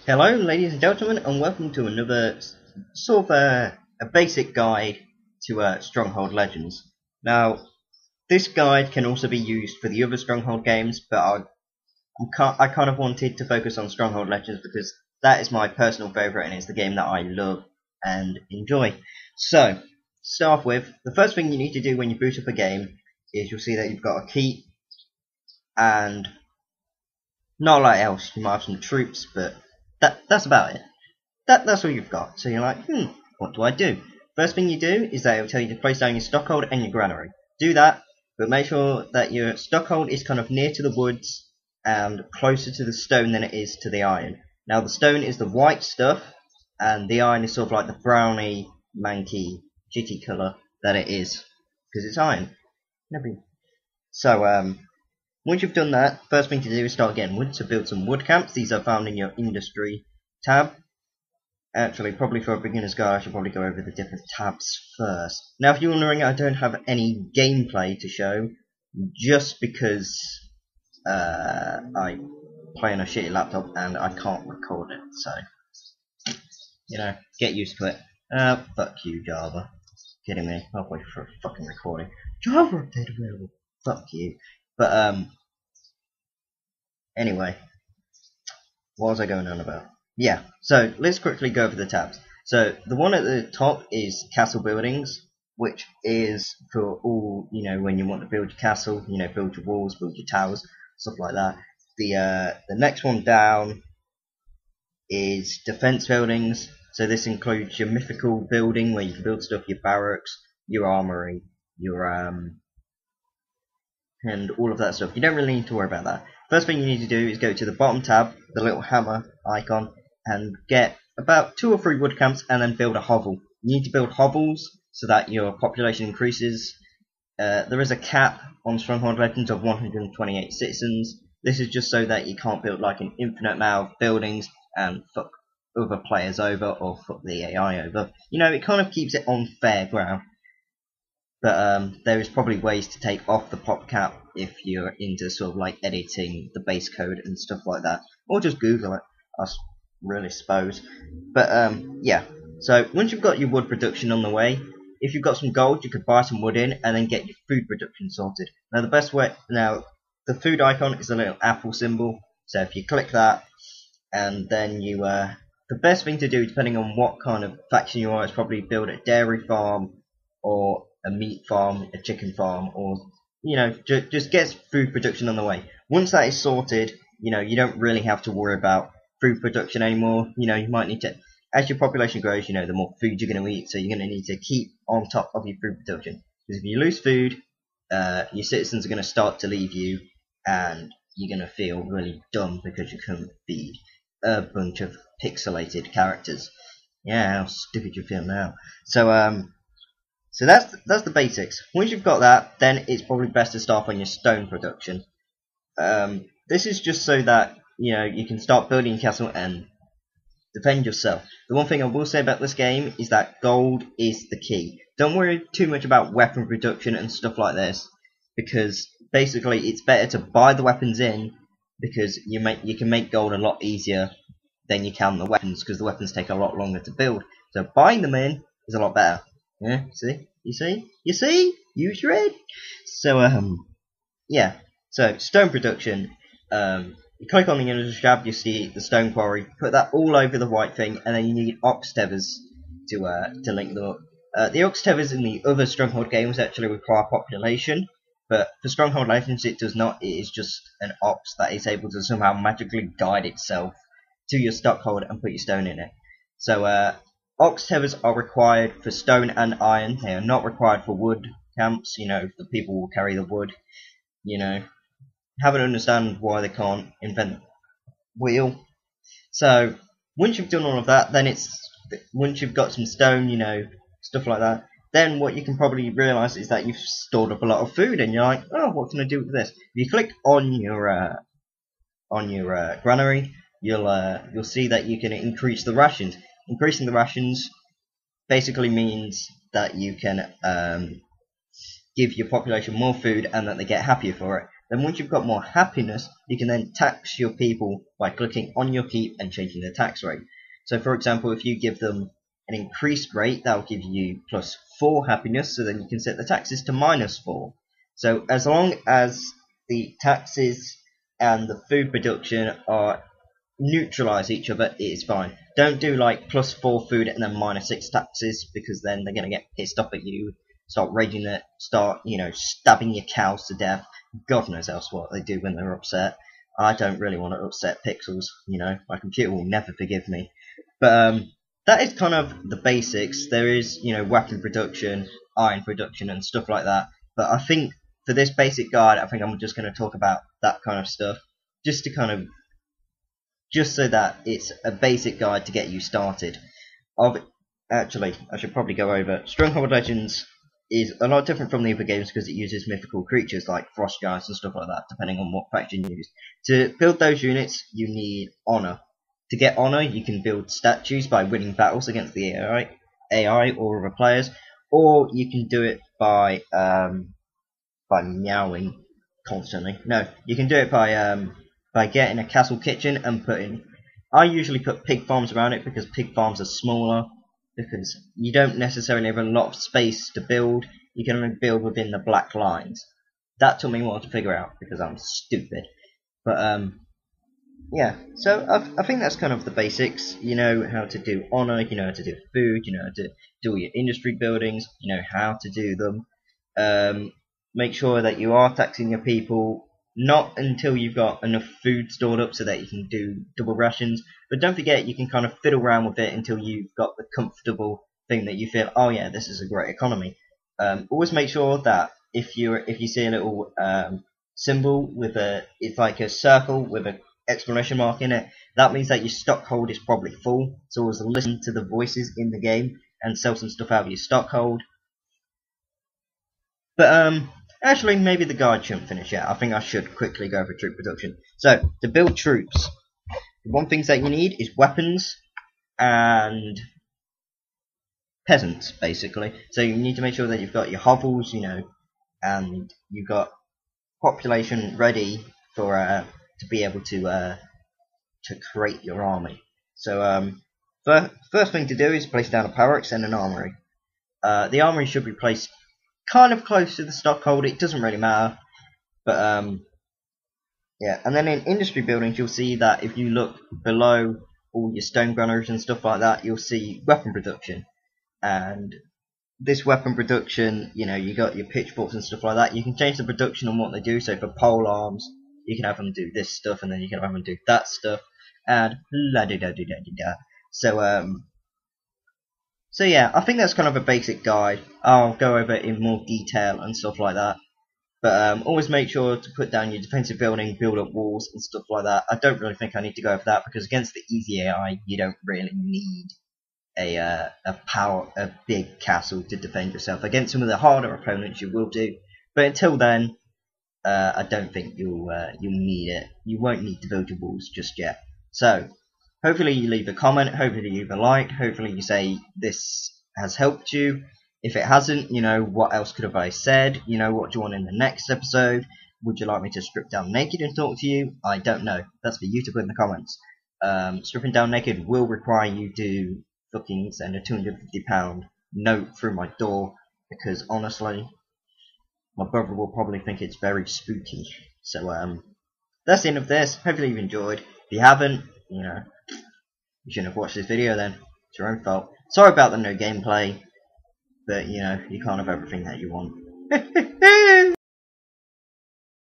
Hello, ladies and gentlemen, and welcome to another sort of a basic guide to Stronghold Legends. Now, this guide can also be used for the other Stronghold games, but I kind of wanted to focus on Stronghold Legends because that is my personal favourite and it's the game that I love and enjoy. So, to start off with, the first thing you need to do when you boot up a game is you'll see that you've got a key and not a lot else. You might have some troops, but that's about it. That's all you've got. So you're like, what do I do? First thing you do is that it'll tell you to place down your stockhold and your granary. Do that, but make sure that your stockhold is kind of near to the woods and closer to the stone than it is to the iron. Now the stone is the white stuff, and the iron is sort of like the browny, manky, jitty colour that it is, because it's iron. So once you've done that, first thing to do is start getting wood to build some wood camps. These are found in your industry tab. Actually, probably for a beginner's guide, I should probably go over the different tabs first. Now, if you're wondering, I don't have any gameplay to show, just because I play on a shitty laptop and I can't record it. So, get used to it. Fuck you, Java. Kidding me? Halfway for a fucking recording. Java update available. Fuck you. But anyway, what was I going on about? Yeah, so let's quickly go over the tabs. So the one at the top is castle buildings, which is for all, when you want to build your castle, build your walls, build your towers, stuff like that. The next one down is defense buildings. So this includes your mythical building where you can build stuff, your barracks, your armory, your and all of that stuff. You don't really need to worry about that. First thing you need to do is go to the bottom tab, the little hammer icon, and get about 2 or 3 wood camps and then build a hovel. You need to build hovels so that your population increases. There is a cap on Stronghold Legends of 128 citizens. This is just so that you can't build like an infinite amount of buildings and fuck other players over or fuck the AI over. It kind of keeps it on fair ground. But there is probably ways to take off the pop cap if you're into sort of like editing the base code and stuff like that, or just Google it, I really suppose. But yeah, so once you've got your wood production on the way, if you've got some gold, you could buy some wood in and then get your food production sorted. Now the food icon is a little apple symbol, so if you click that, and then you the best thing to do, depending on what kind of faction you are, is probably build a dairy farm or a meat farm, a chicken farm, or just get food production on the way. Once that is sorted, you don't really have to worry about food production anymore. You might need to, as your population grows, the more food you're going to eat, so you're going to need to keep on top of your food production. Because if you lose food, your citizens are going to start to leave you, and you're going to feel really dumb because you couldn't feed a bunch of pixelated characters. Yeah, how stupid you feel now. So that's the basics. Once you've got that, then it's probably best to start on your stone production. This is just so that you can start building your castle and defend yourself. The one thing I will say about this game is that gold is the key. Don't worry too much about weapon production and stuff like this, because basically it's better to buy the weapons in, because you can make gold a lot easier than you can the weapons, because the weapons take a lot longer to build. So buying them in is a lot better. Yeah, you see, use your head. So yeah, so stone production. You click on the industry tab, you see the stone quarry. Put that all over the white thing, and then you need ox tethers to link them up. The ox tethers in the other Stronghold games actually require population, but for Stronghold Legends it does not. It is just an ox that is able to somehow magically guide itself to your stockhold and put your stone in it. So ox tethers are required for stone and iron. They are not required for wood camps. The people will carry the wood. Haven't understand why they can't invent wheel. So once you've done all of that, then once you've got some stone, stuff like that, then what you can probably realise is that you've stored up a lot of food, and you're like, oh, what can I do with this? If you click on your granary, you'll see that you can increase the rations. Increasing the rations basically means that you can give your population more food and that they get happier for it. Then once you've got more happiness, you can then tax your people by clicking on your keep and changing the tax rate. So for example, if you give them an increased rate, that'll give you +4 happiness, so then you can set the taxes to -4. So as long as the taxes and the food production are neutralize each other, it is fine. Don't do like +4 food and then -6 taxes, because then they're gonna get pissed off at you, start raging it, start, stabbing your cows to death. God knows else what they do when they're upset. I don't really want to upset Pixels, my computer will never forgive me. But that is kind of the basics. There is, weapon production, iron production and stuff like that. But I think for this basic guide, I think I'm just going to talk about that kind of stuff, just so that it's a basic guide to get you started. Actually, I should probably go over Stronghold Legends is a lot different from the other games because it uses mythical creatures like frost giants and stuff like that, depending on what faction you use. To build those units, you need honor. To get honor, you can build statues by winning battles against the AI or other players, or you can do it by meowing constantly. No, you can do it by getting a castle kitchen and putting. I usually put pig farms around it because pig farms are smaller, because you don't necessarily have a lot of space to build. You can only build within the black lines. That took me a while to figure out because I'm stupid. But yeah, so I think that's kind of the basics. You know how to do honor, you know how to do food, you know how to do all your industry buildings, you know how to do them. Make sure that you are taxing your people, not until you've got enough food stored up so that you can do double rations. But don't forget, you can kind of fiddle around with it until you've got the comfortable thing that you feel, oh yeah, this is a great economy. Always make sure that if you see a little symbol with it's like a circle with an exclamation mark in it, that means that your stock hold is probably full. So always listen to the voices in the game and sell some stuff out of your stock hold. But actually, maybe the guide shouldn't finish yet. I think I should quickly go over troop production. So, to build troops, the one thing that you need is weapons and peasants, basically. So you need to make sure that you've got your hovels, and you've got population ready for to be able to create your army. So first thing to do is place down a barracks and an armory. The armory should be placed kind of close to the stockhold. It doesn't really matter, but yeah. And then in industry buildings, you'll see that if you look below all your stone gunners and stuff like that, you'll see weapon production. And this weapon production, you got your pitchforks and stuff like that. You can change the production on what they do. So for pole arms, you can have them do this stuff, and then you can have them do that stuff, and la da da da da da. So yeah, I think that's kind of a basic guide. I'll go over it in more detail and stuff like that. But always make sure to put down your defensive building, build up walls and stuff like that. I don't really think I need to go over that because against the easy AI, you don't really need a big castle to defend yourself. Against some of the harder opponents, you will do. But until then, I don't think you'll need it. You won't need to build your walls just yet. So hopefully you leave a comment, hopefully you leave a like, hopefully you say this has helped you. If it hasn't, what else could have I said? What do you want in the next episode? Would you like me to strip down naked and talk to you? I don't know. That's for you to put in the comments. Stripping down naked will require you to fucking send a £250 note through my door, because honestly, my brother will probably think it's very spooky. So that's the end of this. Hopefully you've enjoyed. If you haven't, you shouldn't have watched this video then. It's your own fault. Sorry about the no gameplay, but you can't have everything that you want.